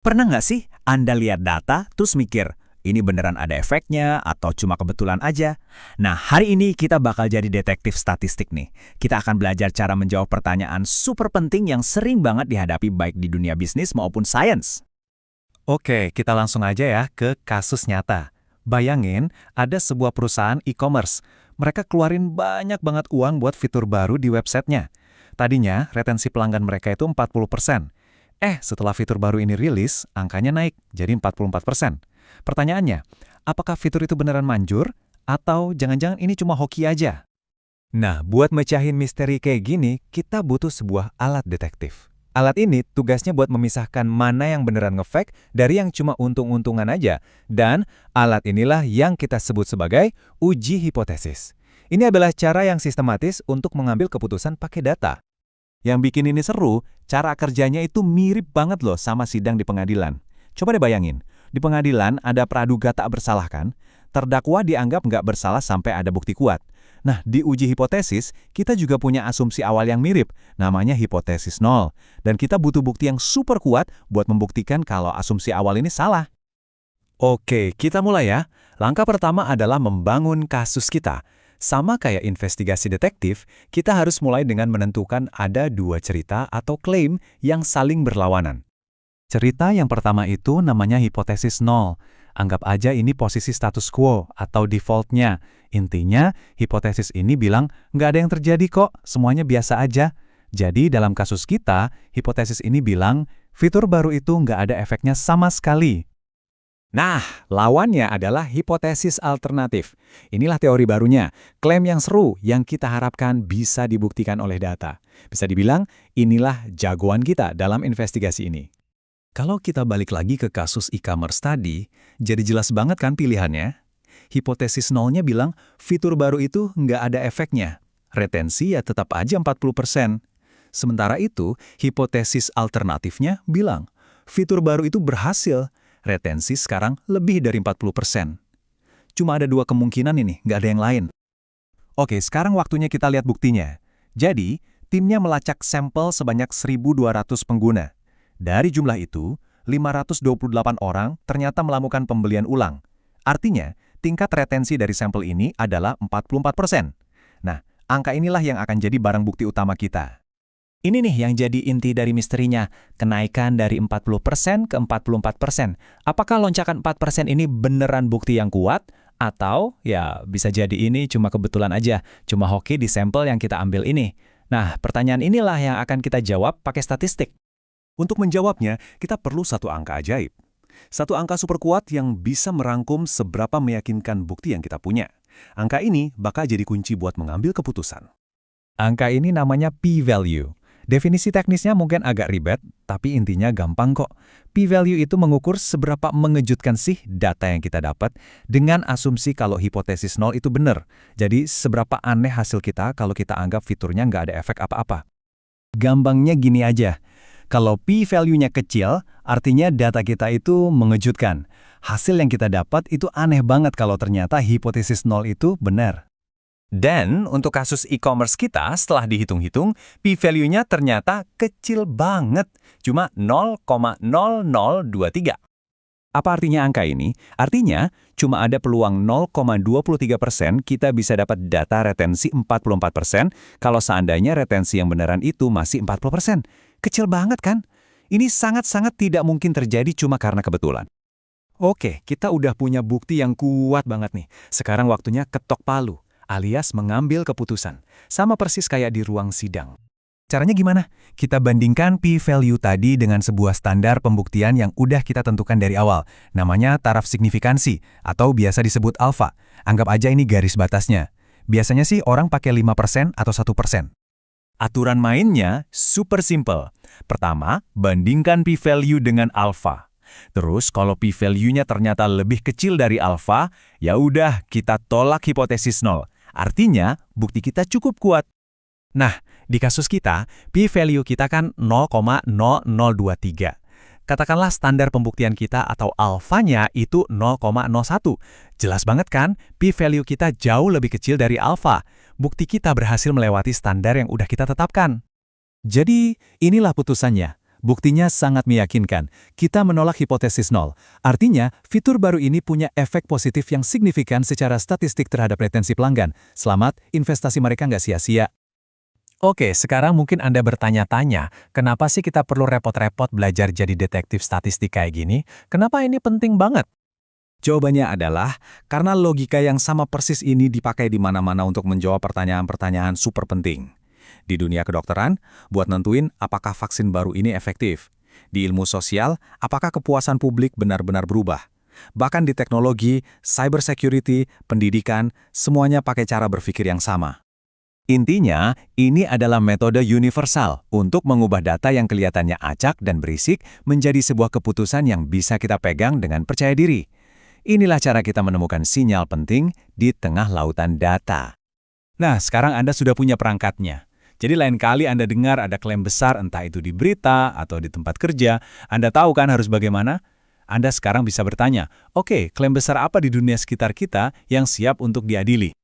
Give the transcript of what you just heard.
Pernah nggak sih Anda lihat data terus mikir, ini beneran ada efeknya atau cuma kebetulan aja? Nah, hari ini kita bakal jadi detektif statistik nih. Kita akan belajar cara menjawab pertanyaan super penting yang sering banget dihadapi baik di dunia bisnis maupun sains. Oke, kita langsung aja ya ke kasus nyata. Bayangin, ada sebuah perusahaan e-commerce. Mereka keluarin banyak banget uang buat fitur baru di websitenya. Tadinya, retensi pelanggan mereka itu 40%. Setelah fitur baru ini rilis, angkanya naik jadi 44%. Pertanyaannya, apakah fitur itu beneran manjur? Atau jangan-jangan ini cuma hoki aja? Nah, buat mecahin misteri kayak gini, kita butuh sebuah alat detektif. Alat ini tugasnya buat memisahkan mana yang beneran ngefake dari yang cuma untung-untungan aja. Dan alat inilah yang kita sebut sebagai uji hipotesis. Ini adalah cara yang sistematis untuk mengambil keputusan pakai data. Yang bikin ini seru, cara kerjanya itu mirip banget loh sama sidang di pengadilan. Coba deh bayangin, di pengadilan ada praduga tak bersalah kan? Terdakwa dianggap nggak bersalah sampai ada bukti kuat. Nah, di uji hipotesis, kita juga punya asumsi awal yang mirip, namanya hipotesis nol. Dan kita butuh bukti yang super kuat buat membuktikan kalau asumsi awal ini salah. Oke, kita mulai ya. Langkah pertama adalah membangun kasus kita. Sama kayak investigasi detektif, kita harus mulai dengan menentukan ada dua cerita atau klaim yang saling berlawanan. Cerita yang pertama itu namanya hipotesis nol. Anggap aja ini posisi status quo atau defaultnya. Intinya, hipotesis ini bilang nggak ada yang terjadi kok, semuanya biasa aja. Jadi dalam kasus kita, hipotesis ini bilang fitur baru itu nggak ada efeknya sama sekali. Nah, lawannya adalah hipotesis alternatif. Inilah teori barunya, klaim yang seru yang kita harapkan bisa dibuktikan oleh data. Bisa dibilang, inilah jagoan kita dalam investigasi ini. Kalau kita balik lagi ke kasus e-commerce tadi, jadi jelas banget kan pilihannya? Hipotesis nolnya bilang fitur baru itu nggak ada efeknya. Retensi ya tetap aja 40%. Sementara itu, hipotesis alternatifnya bilang fitur baru itu berhasil. Retensi sekarang lebih dari 40%. Cuma ada dua kemungkinan ini, nggak ada yang lain. Oke, sekarang waktunya kita lihat buktinya. Jadi, timnya melacak sampel sebanyak 1.200 pengguna. Dari jumlah itu, 528 orang ternyata melakukan pembelian ulang. Artinya, tingkat retensi dari sampel ini adalah 44%. Nah, angka inilah yang akan jadi barang bukti utama kita. Ini nih yang jadi inti dari misterinya, kenaikan dari 40% ke 44%. Apakah lonjakan 4% ini beneran bukti yang kuat? Atau ya bisa jadi ini cuma kebetulan aja, cuma hoki di sampel yang kita ambil ini. Nah, pertanyaan inilah yang akan kita jawab pakai statistik. Untuk menjawabnya, kita perlu satu angka ajaib. Satu angka super kuat yang bisa merangkum seberapa meyakinkan bukti yang kita punya. Angka ini bakal jadi kunci buat mengambil keputusan. Angka ini namanya p-value. Definisi teknisnya mungkin agak ribet, tapi intinya gampang kok. P-value itu mengukur seberapa mengejutkan sih data yang kita dapat dengan asumsi kalau hipotesis nol itu benar. Jadi, seberapa aneh hasil kita kalau kita anggap fiturnya nggak ada efek apa-apa. Gampangnya gini aja. Kalau P-value-nya kecil, artinya data kita itu mengejutkan. Hasil yang kita dapat itu aneh banget kalau ternyata hipotesis nol itu benar. Dan untuk kasus e-commerce kita, setelah dihitung-hitung, P-value-nya ternyata kecil banget, cuma 0,0023. Apa artinya angka ini? Artinya, cuma ada peluang 0,23% kita bisa dapat data retensi 44% kalau seandainya retensi yang beneran itu masih 40%. Kecil banget kan? Ini sangat-sangat tidak mungkin terjadi cuma karena kebetulan. Oke, kita udah punya bukti yang kuat banget nih. Sekarang waktunya ketok palu, alias mengambil keputusan. Sama persis kayak di ruang sidang. Caranya gimana? Kita bandingkan p-value tadi dengan sebuah standar pembuktian yang udah kita tentukan dari awal. Namanya taraf signifikansi, atau biasa disebut alfa. Anggap aja ini garis batasnya. Biasanya sih orang pakai 5% atau 1%. Aturan mainnya super simple. Pertama, bandingkan p-value dengan alfa. Terus kalau p-value-nya ternyata lebih kecil dari alfa, ya udah kita tolak hipotesis nol. Artinya, bukti kita cukup kuat. Nah, di kasus kita, p-value kita kan 0,0023. Katakanlah standar pembuktian kita atau alfanya itu 0,01. Jelas banget kan, p-value kita jauh lebih kecil dari alfa. Bukti kita berhasil melewati standar yang udah kita tetapkan. Jadi, inilah putusannya. Buktinya sangat meyakinkan. Kita menolak hipotesis nol. Artinya, fitur baru ini punya efek positif yang signifikan secara statistik terhadap retensi pelanggan. Selamat, investasi mereka nggak sia-sia. Oke, sekarang mungkin Anda bertanya-tanya, kenapa sih kita perlu repot-repot belajar jadi detektif statistik kayak gini? Kenapa ini penting banget? Jawabannya adalah karena logika yang sama persis ini dipakai di mana-mana untuk menjawab pertanyaan-pertanyaan super penting. Di dunia kedokteran, buat nentuin apakah vaksin baru ini efektif. Di ilmu sosial, apakah kepuasan publik benar-benar berubah. Bahkan di teknologi, cybersecurity, pendidikan, semuanya pakai cara berpikir yang sama. Intinya, ini adalah metode universal untuk mengubah data yang kelihatannya acak dan berisik menjadi sebuah keputusan yang bisa kita pegang dengan percaya diri. Inilah cara kita menemukan sinyal penting di tengah lautan data. Nah, sekarang Anda sudah punya perangkatnya. Jadi lain kali Anda dengar ada klaim besar entah itu di berita atau di tempat kerja, Anda tahu kan harus bagaimana? Anda sekarang bisa bertanya, oke, klaim besar apa di dunia sekitar kita yang siap untuk diadili?